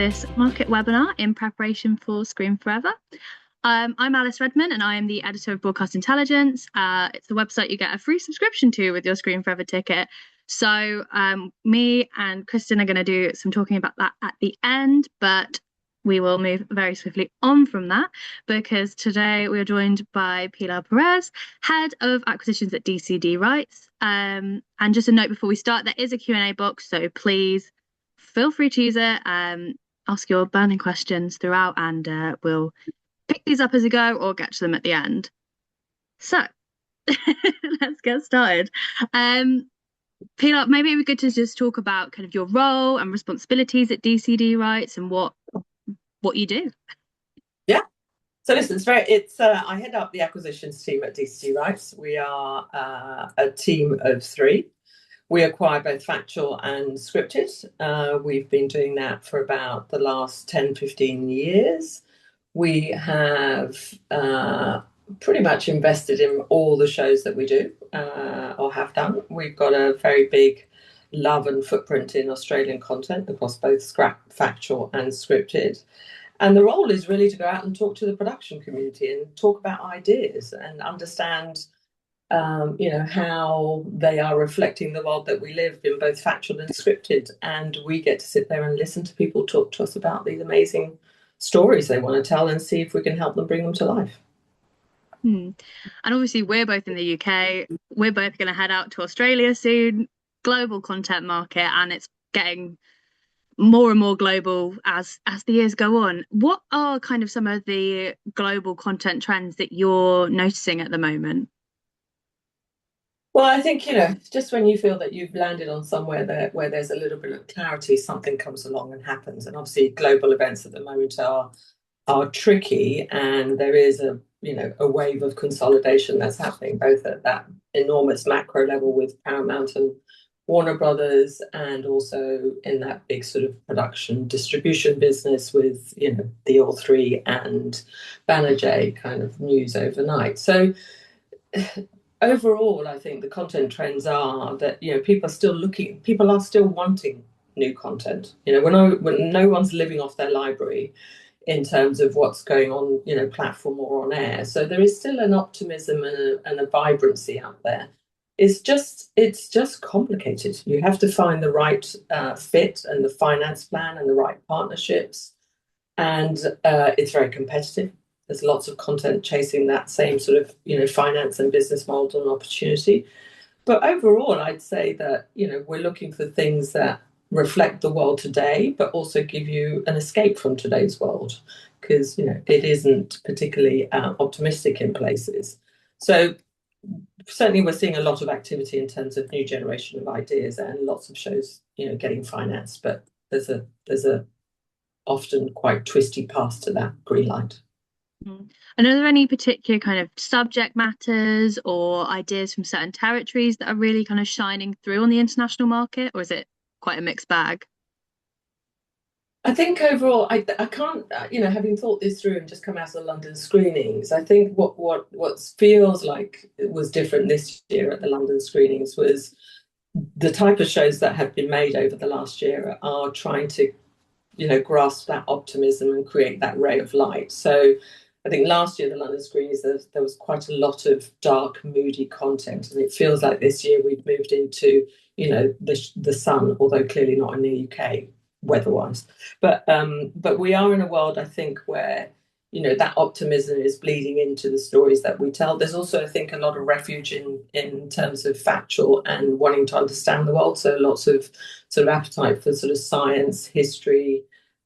this market webinar in preparation for Screen Forever. I'm Alice Redman and I am the editor of Broadcast Intelligence. It's the website you get a free subscription to with your Screen Forever ticket. So me and Kristen are going to do some talking about that at the end, but we will move very swiftly on from that because today we are joined by Pilar Perez, Head of Acquisitions at DCD Rights. And just a note before we start, there is a Q&A box, so please feel free to use it. Ask your burning questions throughout and we'll pick these up as we go or get to them at the end. So let's get started. Pilar, maybe it'd be good to just talk about kind of your role and responsibilities at DCD Rights and what you do. Yeah. So listen, I head up the acquisitions team at DCD Rights. We are a team of 3. We acquire both factual and scripted. We've been doing that for about the last 10, 15 years. We have pretty much invested in all the shows that we do or have done. We've got a very big love and footprint in Australian content across both factual and scripted. And the role is really to go out and talk to the production community and talk about ideas and understand, how they are reflecting the world that we live in, both factual and scripted. And we get to sit there and listen to people talk to us about these amazing stories they want to tell and see if we can help them bring them to life. And obviously we're both in the UK. We're both going to head out to Australia soon. Global content market, and it's getting more and more global as the years go on. What are kind of some of the global content trends that you're noticing at the moment? Well, I think, just when you feel that you've landed on somewhere where there's a little bit of clarity, something comes along and happens. And obviously global events at the moment are tricky, and there is a wave of consolidation that's happening both at that enormous macro level with Paramount and Warner Brothers, and also in that big sort of production distribution business with the All3 and Banijay kind of news overnight. So overall, I think the content trends are that people are still wanting new content. When no one's living off their library in terms of what's going on, platform or on air. So there is still an optimism and a vibrancy out there. It's just complicated. You have to find the right fit and the finance plan and the right partnerships, and it's very competitive. There's lots of content chasing that same sort of finance and business model and opportunity. But overall, I'd say that we're looking for things that reflect the world today, but also give you an escape from today's world, because it isn't particularly optimistic in places. So certainly we're seeing a lot of activity in terms of new generation of ideas and lots of shows getting financed, but there's a often quite twisty path to that green light. And are there any particular kind of subject matters or ideas from certain territories that are really kind of shining through on the international market, or is it quite a mixed bag? I think overall, I can't, having thought this through and just come out of the London screenings, I think what feels like it was different this year at the London screenings was the type of shows that have been made over the last year are trying to, grasp that optimism and create that ray of light. So I think last year, the London screenings, there was quite a lot of dark, moody content. And it feels like this year we've moved into, the sun, although clearly not in the UK weather-wise. But we are in a world, I think, where, that optimism is bleeding into the stories that we tell. There's also, I think, a lot of refuge in terms of factual and wanting to understand the world. So lots of sort of appetite for sort of science, history,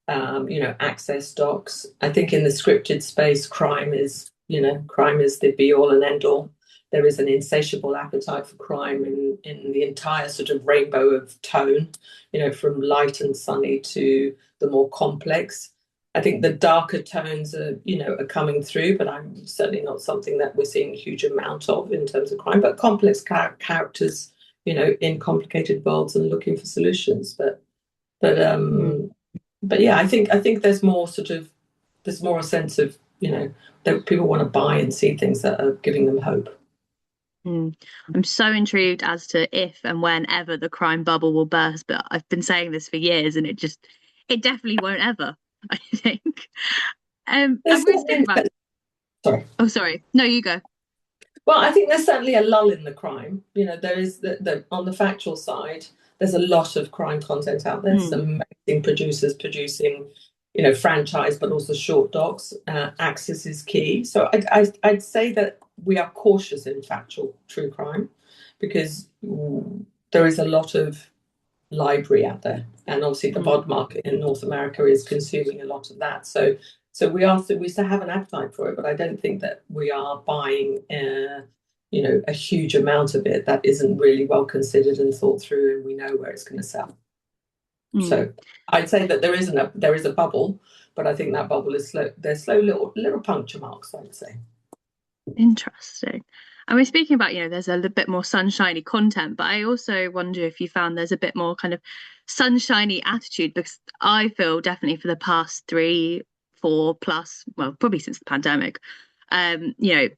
access docs. I think in the scripted space, crime is the be all and end all. There is an insatiable appetite for crime in the entire sort of rainbow of tone, from light and sunny to the more complex. I think the darker tones are coming through, but I'm certainly not something that we're seeing a huge amount of in terms of crime, but complex characters, in complicated worlds and looking for solutions. But yeah, I think there's more a sense of, that people want to buy and see things that are giving them hope. I'm so intrigued as to if and whenever the crime bubble will burst, but I've been saying this for years and it definitely won't ever, I think. There's And we were speaking something about, sorry. oh, sorry. No, you go. Well, I think there's certainly a lull in the crime. There is on the factual side, there's a lot of crime content out there. Mm, Some amazing producers producing, franchise, but also short docs. Access is key. So I'd say that we are cautious in factual true crime because there is a lot of library out there, and obviously the mm, VOD market in North America is consuming a lot of that. So we still have an appetite for it, but I don't think that we are buying a huge amount of it that isn't really well considered and thought through, and we know where it's going to sell. mm. So I'd say that there is a bubble, but I think that bubble is slow. There's slow little puncture marks, I'd say. Interesting. And we're speaking about, there's a little bit more sunshiny content, but I also wonder if you found there's a bit more kind of sunshiny attitude, because I feel definitely for the past 3, 4 plus, well, probably since the pandemic, um, you know,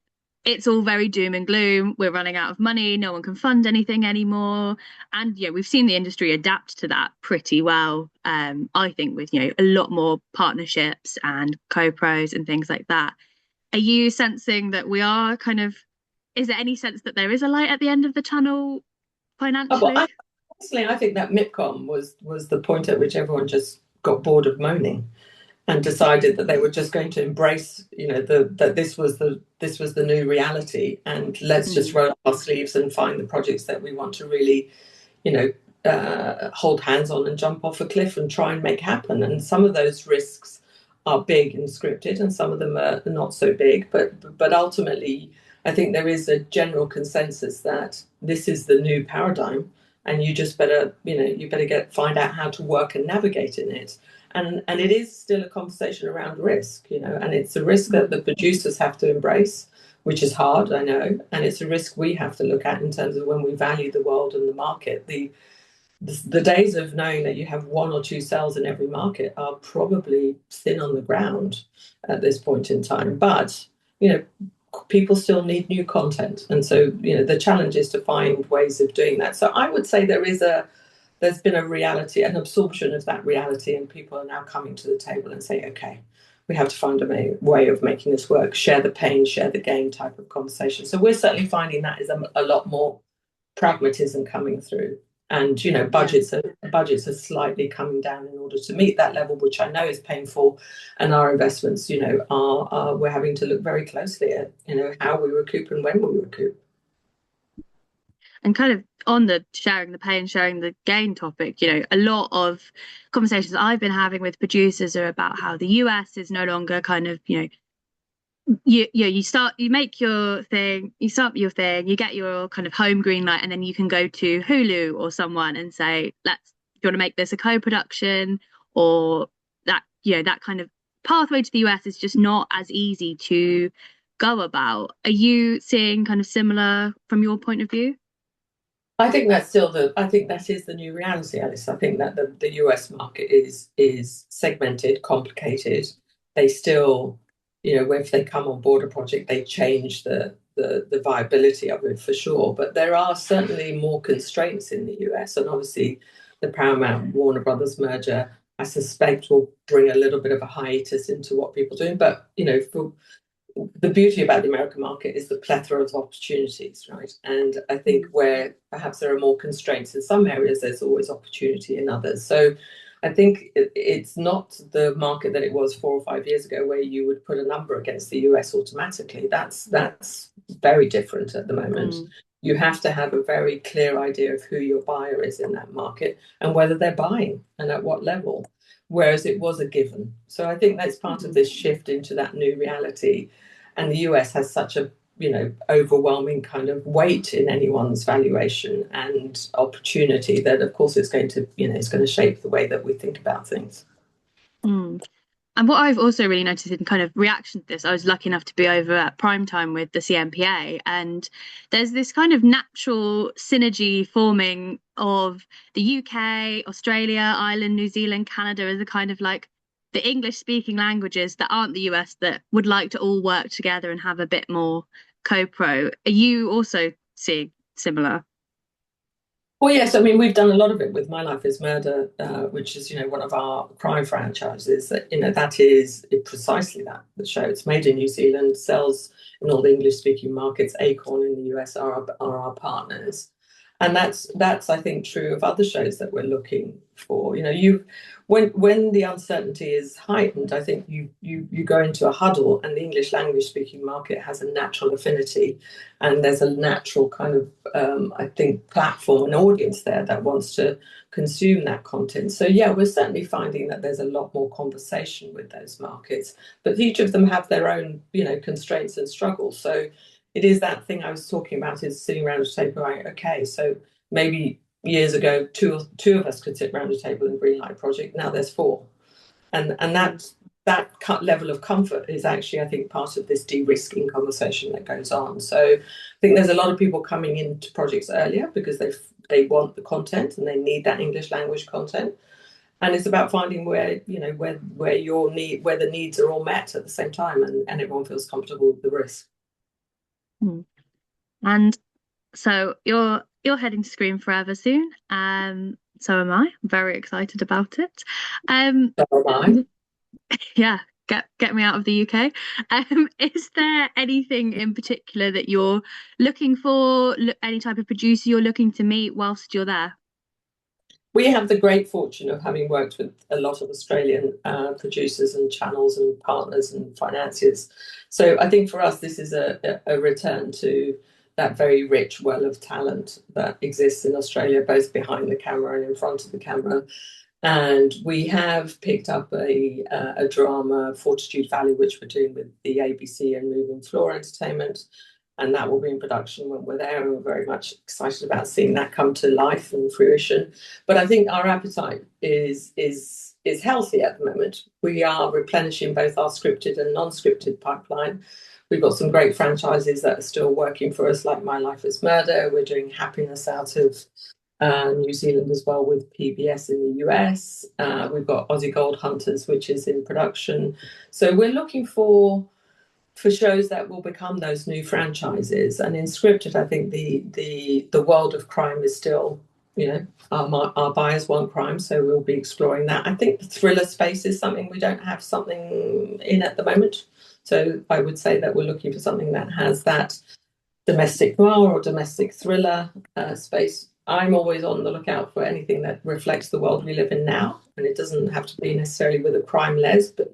it's all very doom and gloom. We're running out of money. No one can fund anything anymore. And, we've seen the industry adapt to that pretty well. I think with, a lot more partnerships and co-pros and things like that. Are you sensing that we are kind of, is there any sense that there is a light at the end of the tunnel Well, financially? personally, I think that MIPCOM was the point at which everyone just got bored of moaning and decided that they were just going to embrace, that this was the new reality, and let's just Mm, roll up our sleeves and find the projects that we want to really, you know, hold hands on and jump off a cliff and try and make happen. And some of those risks are big and scripted, and some of them are not so big. But ultimately, I think there is a general consensus that this is the new paradigm, and you just better, you better find out how to work and navigate in it. And it is still a conversation around risk, and it's a risk that mm, the producers have to embrace, which is hard, I know, and it's a risk we have to look at in terms of when we value the world and the market. The days of knowing that you have one or two cells in every market are probably thin on the ground at this point in time. But people still need new content, and so the challenge is to find ways of doing that. So I would say there's been a reality, an absorption of that reality, and people are now coming to the table and saying, okay, we have to find a way of making this work, share the pain, share the gain type of conversation. So we're certainly finding that is a lot more pragmatism coming through. And yeah. budgets are slightly coming down in order to meet that level, which I know is painful. And our investments, are we're having to look very closely at how we recoup and when we recoup. And kind of on the sharing the pain, sharing the gain topic, a lot of conversations I've been having with producers are about how the US is no longer kind of, you make your thing, you start your thing, you get your kind of home green light, and then you can go to Hulu or someone and say, do you want to make this a co-production? Or that, that kind of pathway to the US is just not as easy to go about. Are you seeing kind of similar from your point of view? I think that is the new reality, Alice. I think that the US market is segmented, complicated. They still, if they come on board a project, they change the viability of it for sure. But there are certainly more constraints in the US, and obviously the Paramount Warner Brothers merger, I suspect, will bring a little bit of a hiatus into what people are doing. But for the beauty about the American market is the plethora of opportunities, right? And I think Mm, where perhaps there are more constraints in some areas, there's always opportunity in others. So I think it's not the market that it was 4 or 5 years ago, where you would put a number against the US automatically. That's very different at the moment. mm, You have to have a very clear idea of who your buyer is in that market and whether they're buying and at what level, whereas it was a given. So I think that's part of mm. this shift into that new reality. And the US has such a overwhelming kind of weight in anyone's valuation and opportunity that of course it's going to shape the way that we think about things. Mm. And what I've also really noticed in kind of reaction to this, I was lucky enough to be over at prime time with the CMPA, and there's this kind of natural synergy forming of the UK, Australia, Ireland, New Zealand, Canada as a kind of like the English speaking languages that aren't the US that would like to all work together and have a bit more co-pro. Are you also seeing similar? Well, yes, I mean, we've done a lot of it with My Life is Murder, which is, one of our crime franchises. That, that is precisely that, the show. It's made in New Zealand, sells in all the English-speaking markets. Acorn in the US are our partners. And that's I think true of other shows that we're looking for. When the uncertainty is heightened, I think you go into a huddle, and the English language speaking market has a natural affinity, and there's a natural kind of I think platform and audience there that wants to consume that content. So yeah, we're certainly finding that there's a lot more conversation with those markets, but each of them have their own constraints and struggles. So it is that thing I was talking about, is sitting around a table going, okay, so maybe years ago two of us could sit around a table and green light project. Now there's four, and that level of comfort is actually, I think, part of this de-risking conversation that goes on. So I think there's a lot of people coming into projects earlier because they want the content and they need that English language content. And it's about finding where where the needs are all met at the same time, and everyone feels comfortable with the risk. Hmm. And so you're heading to Screen Forever soon. So am I. I'm very excited about it. So am I. Yeah, get me out of the UK. Is there anything in particular that you're looking for? Any type of producer you're looking to meet whilst you're there? We have the great fortune of having worked with a lot of Australian producers and channels and partners and financiers. So I think for us, this is a return to that very rich well of talent that exists in Australia, both behind the camera and in front of the camera. And we have picked up a drama, Fortitude Valley, which we're doing with the ABC and Moving Floor Entertainment, and that will be in production when we're there, and we're very much excited about seeing that come to life and fruition. But I think our appetite is healthy at the moment. We are replenishing both our scripted and non-scripted pipeline. We've got some great franchises that are still working for us, like My Life is Murder. We're doing Happiness out of New Zealand as well with PBS in the US. We've got Aussie Gold Hunters, which is in production. So we're looking for shows that will become those new franchises. And in scripted, I think the world of crime is still, our buyers want crime, so we'll be exploring that. I think the thriller space is something we don't have something in at the moment. So I would say that we're looking for something that has that domestic noir or domestic thriller space. I'm always on the lookout for anything that reflects the world we live in now, and it doesn't have to be necessarily with a crime lens, but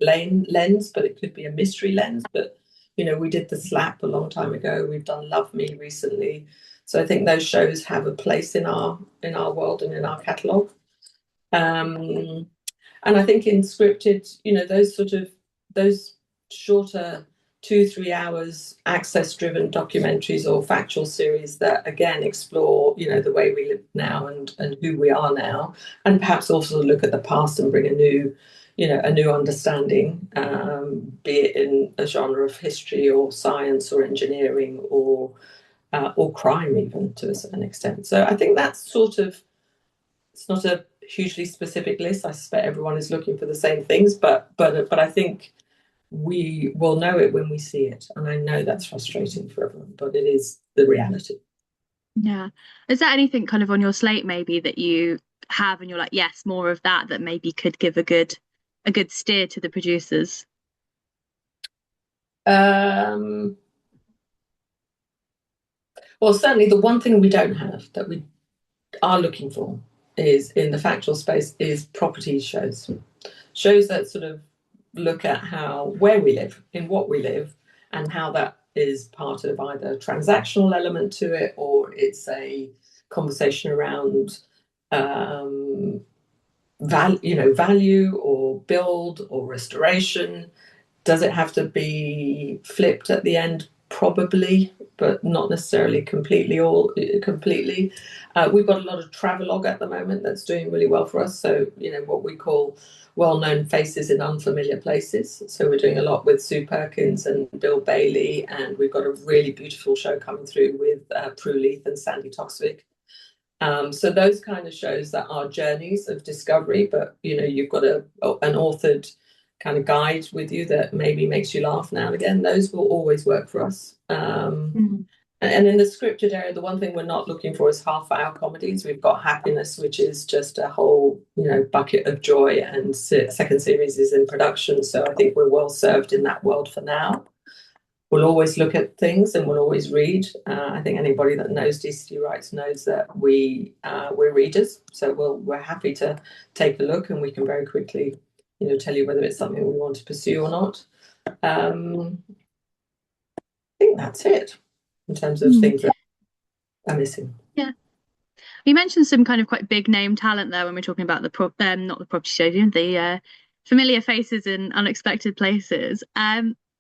it could be a mystery lens. But we did The Slap a long time ago. We've done Love Me recently, so I think those shows have a place in our world and in our catalogue. And I think in scripted, those shorter 2-3 hours access driven documentaries or factual series that again explore the way we live now and who we are now, and perhaps also look at the past and bring a new understanding, be it in a genre of history or science or engineering or crime even to a certain extent. So I think that's sort of, it's not a hugely specific list. I suspect everyone is looking for the same things, but I think we will know it when we see it. And I know that's frustrating for everyone, but it is the reality. Yeah. Is there anything kind of on your slate maybe that you have and you're like, yes, more of that maybe could give a good steer to the producers? Well, certainly the one thing we don't have that we are looking for is in the factual space is property shows that sort of look at where we live, in what we live, and how that is part of either a transactional element to it, or it's a conversation around value or build or restoration. Does it have to be flipped at the end? Probably, but not necessarily completely. We've got a lot of travelogue at the moment that's doing really well for us. So what we call well-known faces in unfamiliar places. So we're doing a lot with Sue Perkins and Bill Bailey, and we've got a really beautiful show coming through with Prue Leith and Sandy Toksvig. So those kind of shows that are journeys of discovery, but you've got an authored kind of guide with you that maybe makes you laugh now and again. Those will always work for us. And in the scripted area, the one thing we're not looking for is half-hour comedies. We've got Happiness, which is just a whole, bucket of joy, and second series is in production. So I think we're well served in that world for now. We'll always look at things and we'll always read. I think anybody that knows DCD Rights knows that we're readers. So we're happy to take a look, and we can very quickly, tell you whether it's something we want to pursue or not. I think that's it in terms of things that are missing. Yeah. You mentioned some kind of quite big name talent there when we're talking about not the property stadium, the familiar faces in unexpected places.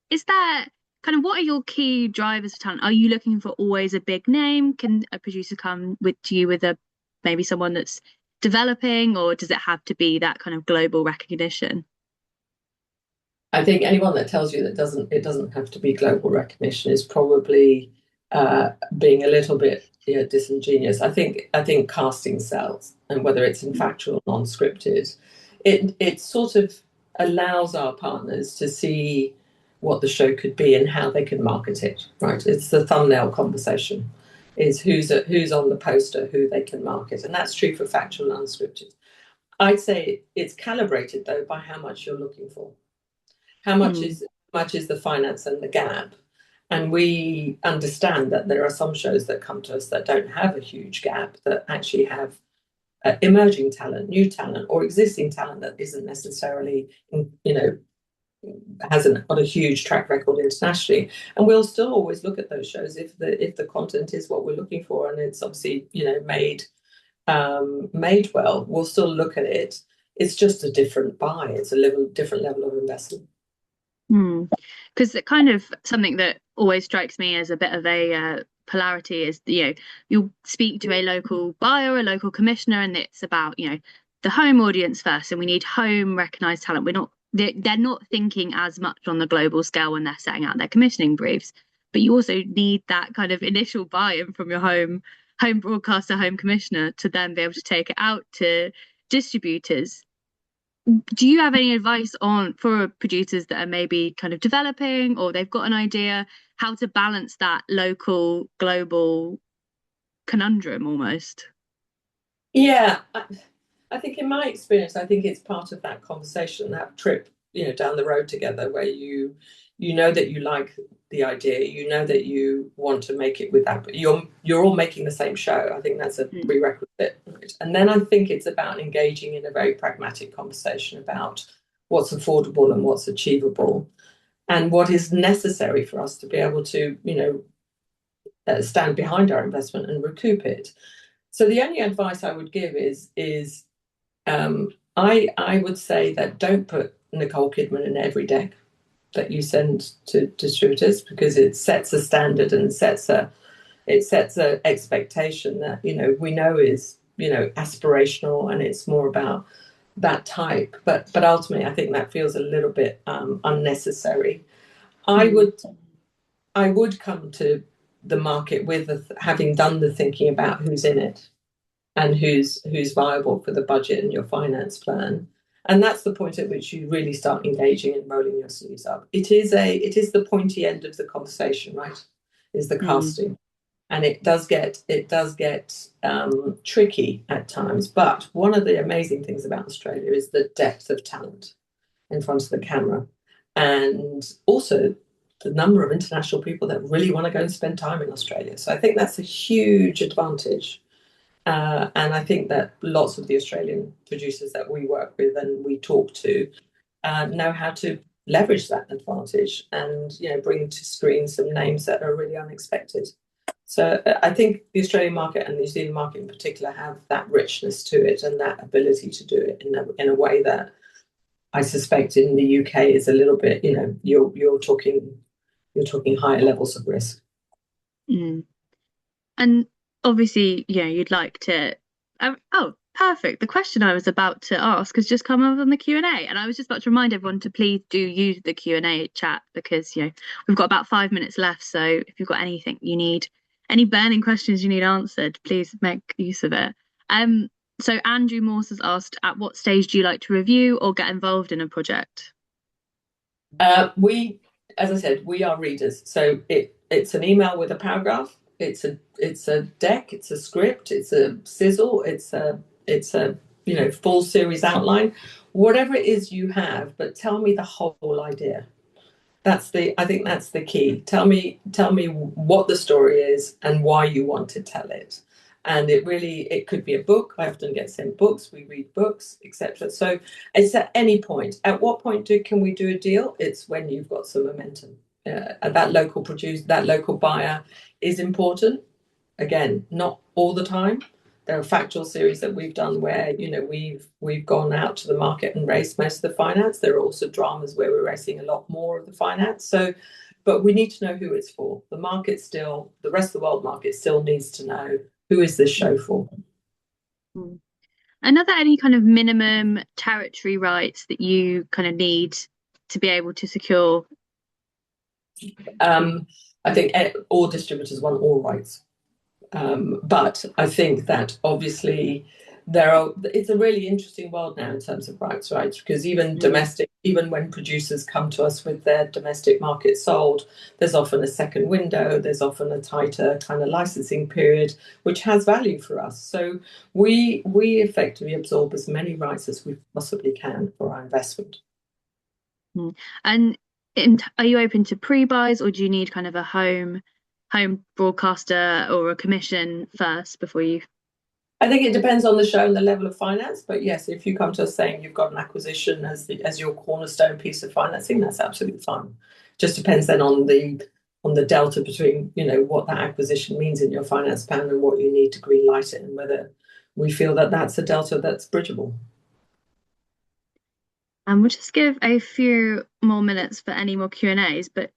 Is there kind of, what are your key drivers for talent? Are you looking for always a big name? Can a producer come to you with maybe someone that's developing, or does it have to be that kind of global recognition? I think anyone that tells you that it doesn't have to be global recognition is probably being a little bit disingenuous. I think casting sells, and whether it's in factual or non-scripted, it sort of allows our partners to see what the show could be and how they can market it. Right, it's the thumbnail conversation. Is who's on the poster, who they can market, and that's true for factual and unscripted. I'd say it's calibrated though by how much you're looking for. How much is the finance and the gap? And we understand that there are some shows that come to us that don't have a huge gap, that actually have emerging talent, new talent, or existing talent that isn't necessarily, hasn't got a huge track record internationally. And we'll still always look at those shows if the content is what we're looking for, and it's obviously made well. We'll still look at it. It's just a different buy. It's a different level of investment. Because it kind of, something that always strikes me as a bit of a polarity is, you'll speak to a local buyer, a local commissioner, and it's about, the home audience first, and we need home recognized talent. They're not thinking as much on the global scale when they're setting out their commissioning briefs, but you also need that kind of initial buy-in from your home broadcaster, home commissioner, to then be able to take it out to distributors. Do you have any advice for producers that are maybe kind of developing, or they've got an idea how to balance that local global conundrum almost? Yeah, I think in my experience, I think it's part of that conversation, that trip, down the road together, where you know that you like the idea, you know that you want to make it with that, but you're all making the same show. I think that's a prerequisite. And then I think it's about engaging in a very pragmatic conversation about what's affordable and what's achievable, and what is necessary for us to be able to, stand behind our investment and recoup it. So the only advice I would give is I would say that don't put Nicole Kidman in every deck that you send to distributors, because it sets a standard and sets a expectation that we know is aspirational, and it's more about that type. But ultimately, I think that feels a little bit unnecessary. I would come to the market with having done the thinking about who's in it and who's viable for the budget and your finance plan. And that's the point at which you really start engaging and rolling your sleeves up. It is the pointy end of the conversation, right? Is the casting. And it does get tricky at times. But one of the amazing things about Australia is the depth of talent in front of the camera, and also the number of international people that really want to go and spend time in Australia. So I think that's a huge advantage. And I think that lots of the Australian producers that we work with and we talk to know how to leverage that advantage and bring to screen some names that are really unexpected. So I think the Australian market and the New Zealand market in particular have that richness to it and that ability to do it in a way that I suspect in the UK is a little bit, you're talking higher levels of risk. And obviously, you'd like to. Oh, perfect. The question I was about to ask has just come up on the Q&A, and I was just about to remind everyone to please do use the Q&A chat, because we've got about 5 minutes left. So if you've got anything you need, any burning questions you need answered, please make use of it. So Andrew Morse has asked, at what stage do you like to review or get involved in a project? As I said, we are readers. So it's an email with a paragraph, it's a deck, it's a script, it's a sizzle, it's a full series outline, whatever it is you have, but tell me the whole idea. I think that's the key. Tell me what the story is and why you want to tell it. And it could be a book. I often get sent books. We read books, etc. So it's at any point. At what point can we do a deal? It's when you've got some momentum. And that local buyer is important. Again, not all the time. There are factual series that we've done where we've gone out to the market and raised most of the finance. There are also dramas where we're raising a lot more of the finance. So, but we need to know who it's for. The rest of the world market still needs to know who is this show for. And are there any kind of minimum territory rights that you kind of need to be able to secure? I think all distributors want all rights. But I think that obviously it's a really interesting world now in terms of rights, because even when producers come to us with their domestic market sold, there's often a second window, there's often a tighter kind of licensing period, which has value for us. So we effectively absorb as many rights as we possibly can for our investment. And are you open to pre-buys, or do you need kind of a home broadcaster or a commission first before you? I think it depends on the show and the level of finance, but yes, if you come to us saying you've got an acquisition as your cornerstone piece of financing, that's absolutely fine. Just depends then on the delta between what that acquisition means in your finance plan and what you need to green light it, and whether we feel that that's a delta that's bridgeable. And we'll just give a few more minutes for any more Q&As, but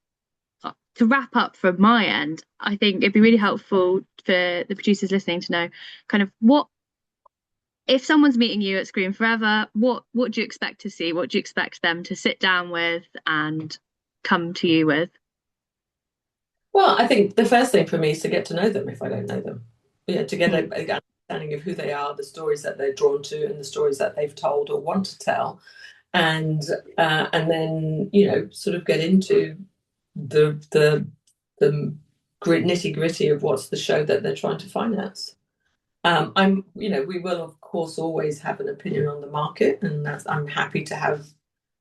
to wrap up from my end, I think it'd be really helpful for the producers listening to know kind of if someone's meeting you at Screen Forever, what do you expect to see? What do you expect them to sit down with and come to you with? Well, I think the first thing for me is to get to know them if I don't know them. To get an understanding of who they are, the stories that they're drawn to, and the stories that they've told or want to tell. And then sort of get into the nitty gritty of what's the show that they're trying to finance. We will of course always have an opinion on the market, and I'm happy to have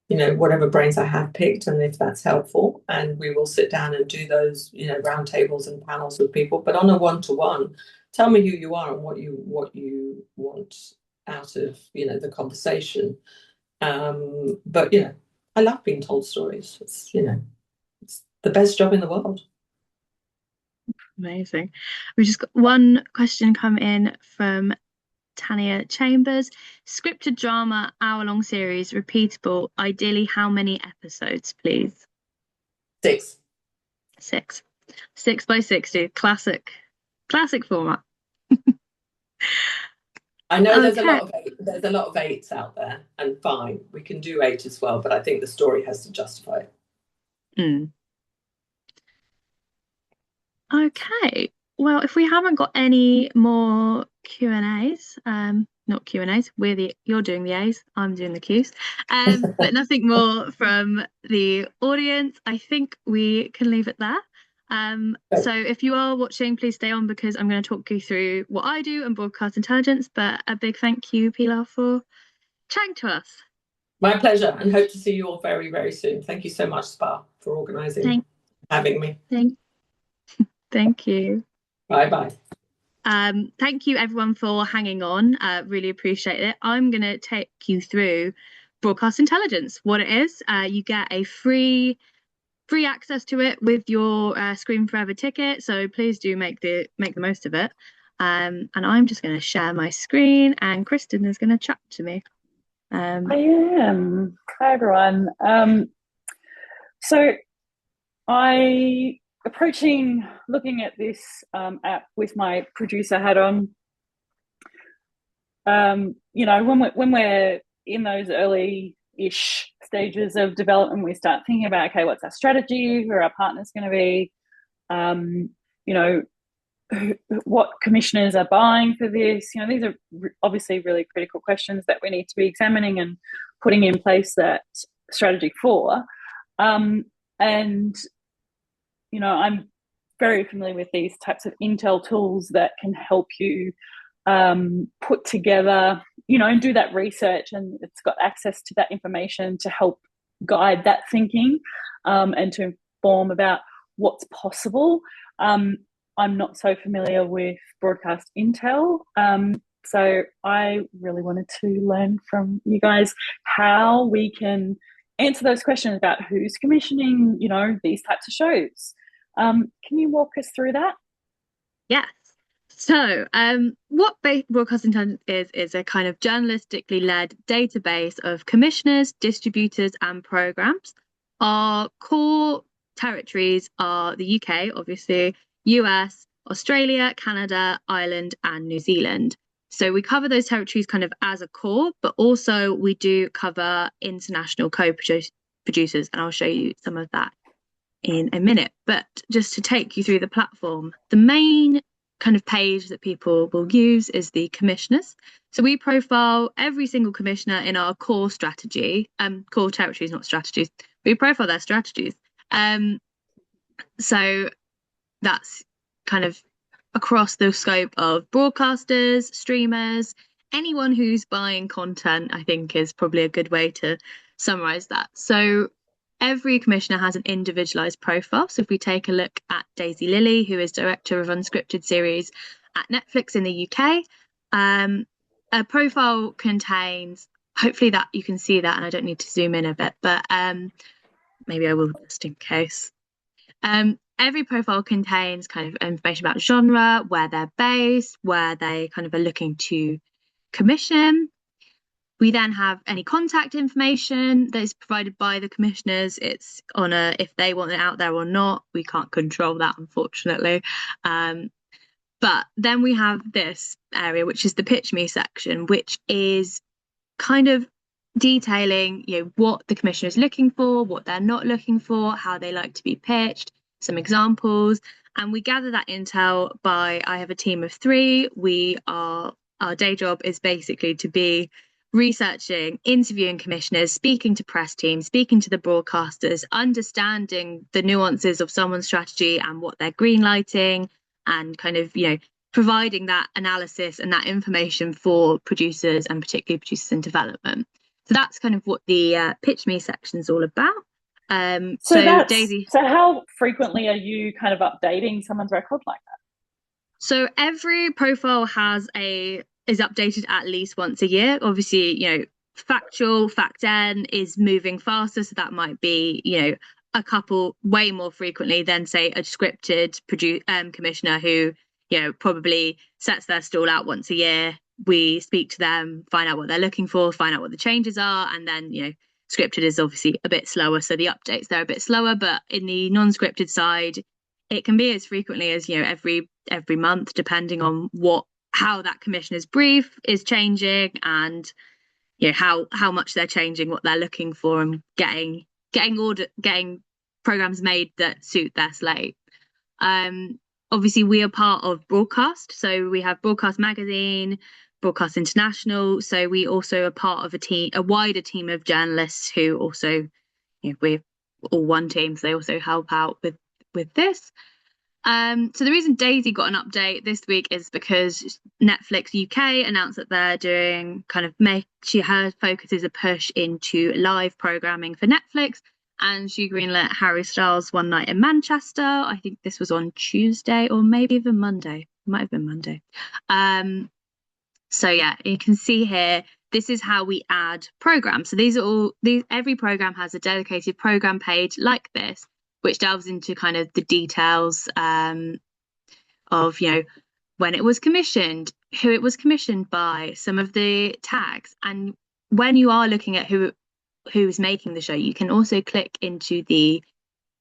whatever brains I have picked, and if that's helpful, and we will sit down and do those round tables and panels with people. But on a one-to-one, tell me who you are and what you want out of the conversation. But I love being told stories. It's the best job in the world. Amazing. We've just got one question come in from Tanya Chambers. Scripted drama, hour-long series, repeatable. Ideally, how many episodes, please? 6. 6 by 60. Classic format. I know there's a lot of 8s out there, and fine, we can do 8 as well, but I think the story has to justify it. Okay. Well, if we haven't got any more Q&As, not Q&As, you're doing the A's, I'm doing the Q's, but nothing more from the audience, I think we can leave it there. So if you are watching, please stay on, because I'm going to talk you through what I do and broadcast intelligence. But a big thank you, Pilar, for chatting to us. My pleasure, and hope to see you all very, very soon. Thank you so much, Spa, for organising, having me. Thank you. Bye-bye. Thank you everyone for hanging on. Really appreciate it. I'm going to take you through broadcast intelligence, what it is. You get a free access to it with your Screen Forever ticket, so please do make the most of it. And I'm just going to share my screen, and Kristen is going to chat to me. I am. Hi everyone. So looking at this app with my producer hat on. When we're in those early-ish stages of development, we start thinking about, okay, what's our strategy? Who are our partners going to be? What commissioners are buying for this? These are obviously really critical questions that we need to be examining and putting in place that strategy for. I'm very familiar with these types of intel tools that can help you put together, and do that research, and it's got access to that information to help guide that thinking, and to inform about what's possible. I'm not so familiar with broadcast intel, so I really wanted to learn from you guys how we can answer those questions about who's commissioning, these types of shows. Can you walk us through that? Yes. So, what Broadcast Intelligence is a kind of journalistically led database of commissioners, distributors, and programs. Our core territories are the UK, obviously, US, Australia, Canada, Ireland, and New Zealand. So we cover those territories kind of as a core, but also we do cover international co-producers, and I'll show you some of that in a minute. But just to take you through the platform, the main kind of page that people will use is the commissioners. So we profile every single commissioner in our core strategy, core territories, not strategies. We profile their strategies. So that's kind of across the scope of broadcasters, streamers, anyone who's buying content, I think is probably a good way to summarize that. So every commissioner has an individualized profile. So if we take a look at Daisy Lilly, who is director of unscripted series at Netflix in the UK, a profile contains, hopefully that you can see that, and I don't need to zoom in a bit, but maybe I will just in case. Every profile contains kind of information about genre, where they're based, where they kind of are looking to commission. We then have any contact information that is provided by the commissioners. It's on if they want it out there or not. We can't control that, unfortunately. But then we have this area, which is the Pitch Me section, which is kind of detailing, what the commissioner is looking for, what they're not looking for, how they like to be pitched, some examples. And we gather that intel I have a team of 3. Our day job is basically to be researching, interviewing commissioners, speaking to press teams, speaking to the broadcasters, understanding the nuances of someone's strategy and what they're greenlighting, and kind of, providing that analysis and that information for producers, and particularly producers in development. So that's kind of what the Pitch Me section is all about. So Daisy, so how frequently are you kind of updating someone's record like that? So every profile is updated at least once a year. Obviously, factual, fact N is moving faster, so that might be, a couple way more frequently than, say, a scripted commissioner who, probably sets their stall out once a year. We speak to them, find out what they're looking for, find out what the changes are, and then, scripted is obviously a bit slower, so the updates there are a bit slower. But in the non-scripted side, it can be as frequently as, every month, depending on how that commissioner's brief is changing, and how much they're changing what they're looking for, and getting programs made that suit their slate. Obviously we are part of Broadcast, so we have Broadcast Magazine, Broadcast International, so we also are part of a wider team of journalists who also, we're all one team, so they also help out with this. So the reason Daisy got an update this week is because Netflix UK announced that they're doing her focus is a push into live programming for Netflix, and she greenlit Harry Styles' One Night in Manchester. I think this was on Tuesday, or maybe even Monday. It might have been Monday. So yeah, you can see here, this is how we add programs. So every program has a dedicated program page like this, which delves into kind of the details of, when it was commissioned, who it was commissioned by, some of the tags. And when you are looking at who's making the show, you can also click into the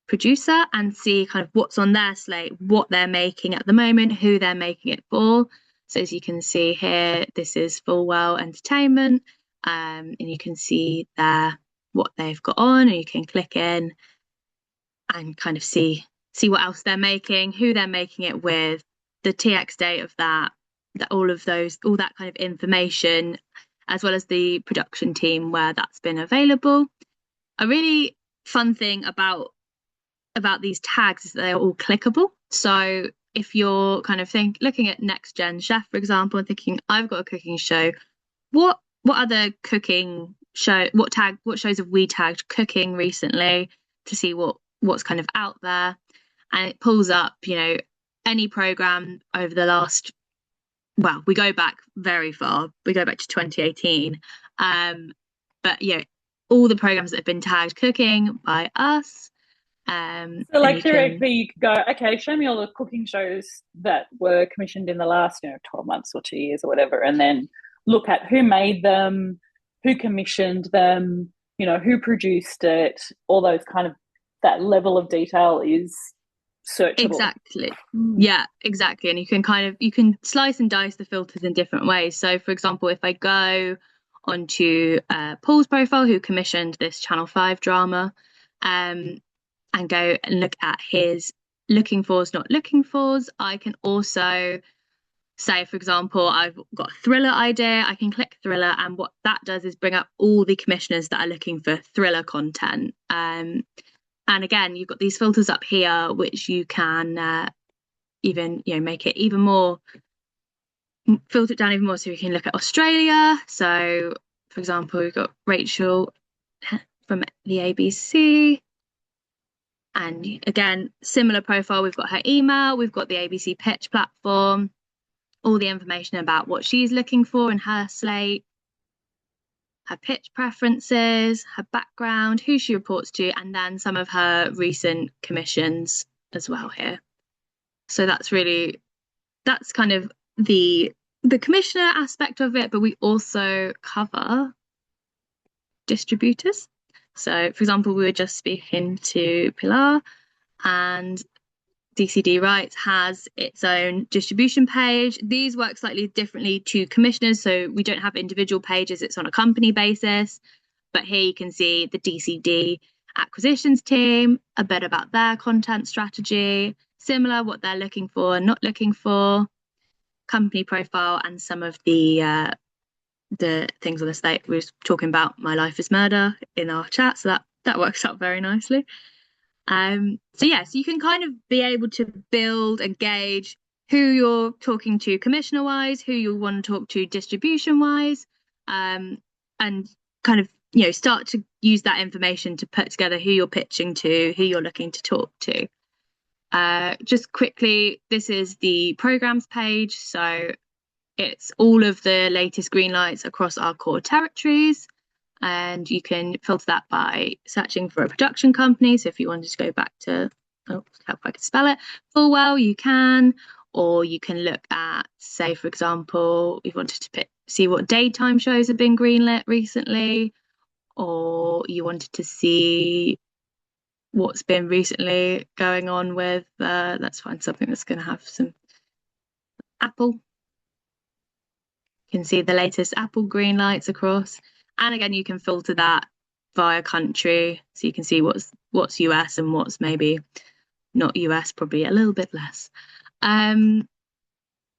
producer and see kind of what's on their slate, what they're making at the moment, who they're making it for. So as you can see here, this is Fullwell Entertainment, and you can see there what they've got on, and you can click in and kind of see what else they're making, who they're making it with, the TX date of that all that kind of information, as well as the production team where that's been available. A really fun thing about these tags is they're all clickable. So if you're kind of looking at Next Gen Chef, for example, and thinking, I've got a cooking show, what other cooking show, what shows have we tagged cooking recently to see what's kind of out there? And it pulls up, any program over the last, well, we go back very far. We go back to 2018. But all the programs that have been tagged cooking by us. So like theoretically you could go, okay, show me all the cooking shows that were commissioned in the last 12 months or 2 years or whatever, and then look at who made them, who commissioned them, who produced it, all those kind of, that level of detail is searchable. Exactly. Yeah, exactly. And you can slice and dice the filters in different ways. So for example, if I go onto Paul's profile, who commissioned this Channel 5 drama, and go and look at his looking fors, not looking fors, I can also say, for example, I've got a thriller idea, I can click thriller, and what that does is bring up all the commissioners that are looking for thriller content. And again, you've got these filters up here, which you can even, make it even more, filter it down even more, so you can look at Australia. So, for example, we've got Rachel from the ABC. And again, similar profile, we've got her email, we've got the ABC pitch platform, all the information about what she's looking for in her slate, her pitch preferences, her background, who she reports to, and then some of her recent commissions as well here. So that's kind of the commissioner aspect of it, but we also cover distributors. So, for example, we were just speaking to Pilar, and DCD Rights has its own distribution page. These work slightly differently to commissioners, so we don't have individual pages, it's on a company basis. But here you can see the DCD acquisitions team, a bit about their content strategy, similar, what they're looking for and not looking for, company profile, and some of the things on the slate. We were talking about My Life is Murder in our chat, so that works out very nicely. So you can kind of be able to build and gauge who you're talking to commissioner wise, who you want to talk to distribution wise, and kind of start to use that information to put together who you're pitching to, who you're looking to talk to. Just quickly, this is the programs page, so it's all of the latest green lights across our core territories, and you can filter that by searching for a production company. So if you wanted to go back to, how I could spell it, Fullwell, you can, or you can look at, say, for example, you wanted to see what daytime shows have been greenlit recently, or you wanted to see what's been recently going on with, let's find something that's going to have some Apple. You can see the latest Apple green lights across. And again, you can filter that via country. So you can see what's US and what's maybe not US, probably a little bit less.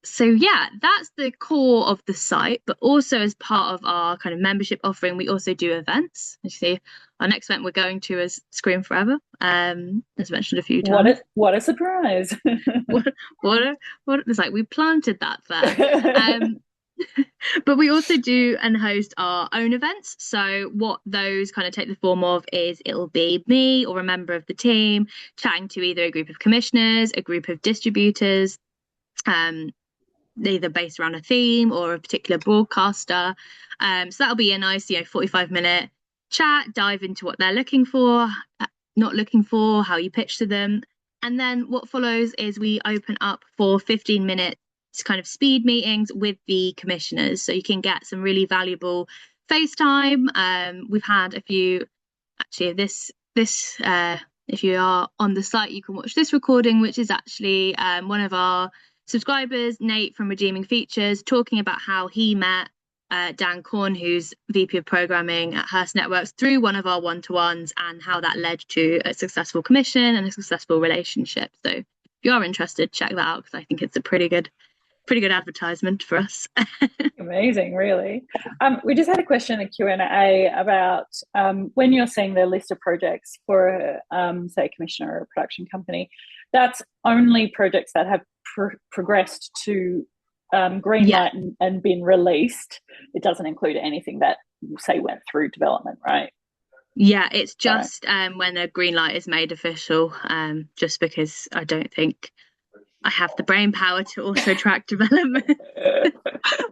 So that's the core of the site, but also as part of our kind of membership offering, we also do events. As you see, our next event we're going to is Scream Forever, as mentioned a few times. What a surprise. It's like we planted that there. But we also do and host our own events. So what those kind of take the form of is it'll be me or a member of the team chatting to either a group of commissioners, a group of distributors, either based around a theme or a particular broadcaster. So that'll be a nice 45-minute chat, dive into what they're looking for, not looking for, how you pitch to them. And then what follows is we open up for 15-minute kind of speed meetings with the commissioners, so you can get some really valuable FaceTime. We've had a few, actually, this if you are on the site, you can watch this recording, which is actually one of our subscribers, Nate from Redeeming Features, talking about how he met Dan Korn, who's VP of Programming at Hearst Networks, through one of our one-to-ones, and how that led to a successful commission and a successful relationship. So if you are interested, check that out, because I think it's a pretty good advertisement for us. Amazing, really. We just had a question in Q&A about when you're seeing the list of projects for, say, a commissioner or a production company, that's only projects that have progressed to green light and been released. It doesn't include anything that, say, went through development, right? Yeah, it's just when a green light is made official, just because I don't think I have the brain power to also track development.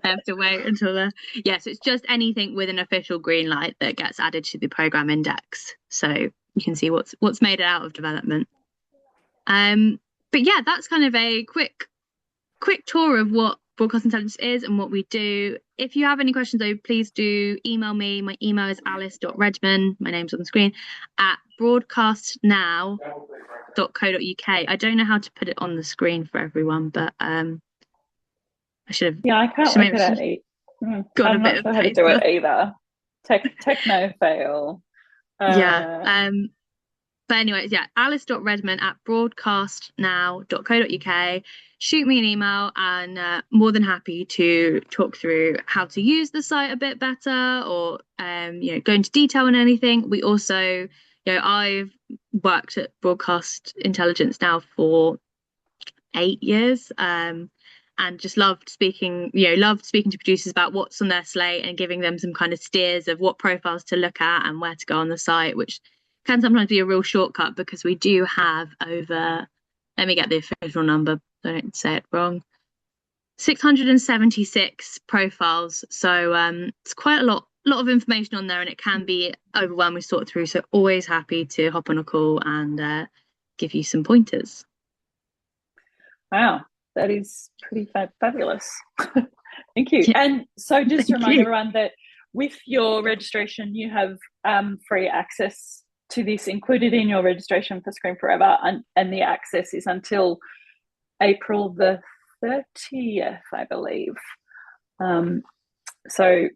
I have to wait until so it's just anything with an official green light that gets added to the program index, so you can see what's made it out of development. But yeah, that's kind of a quick tour of what broadcast intelligence is and what we do. If you have any questions, though, please do email me. My email is alice.redman, my name's on the screen, at broadcastnow.co.uk. I don't know how to put it on the screen for everyone, but I should have. Yeah, I can't work it out. Got I'm not sure how to do it either. Techno fail. But anyways, yeah, alice.redman at broadcastnow.co.uk. Shoot me an email, and more than happy to talk through how to use the site a bit better, or go into detail on anything. We also, I've worked at Broadcast Intelligence now for 8 years, and just loved speaking to producers about what's on their slate and giving them some kind of steers of what profiles to look at and where to go on the site, which can sometimes be a real shortcut, because we do have over, let me get the official number, I don't say it wrong, 676 profiles. So it's quite a lot of information on there, and it can be overwhelming to sort through. So always happy to hop on a call and give you some pointers. Wow, that is pretty fabulous. Thank you. Yeah. And so just to remind everyone that with your registration, you have free access to this included in your registration for Screen Forever, and the access is until April the 30th, I believe. So,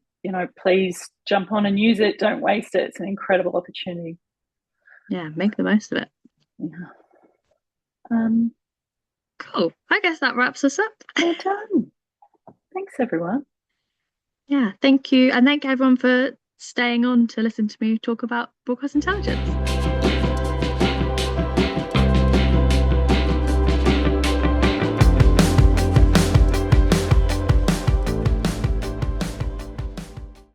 please jump on and use it. Don't waste it. It's an incredible opportunity. Yeah, make the most of it. Yeah. Cool. I guess that wraps us up. Well done. Thanks, everyone. Yeah, thank you. And thank everyone for staying on to listen to me talk about broadcast intelligence.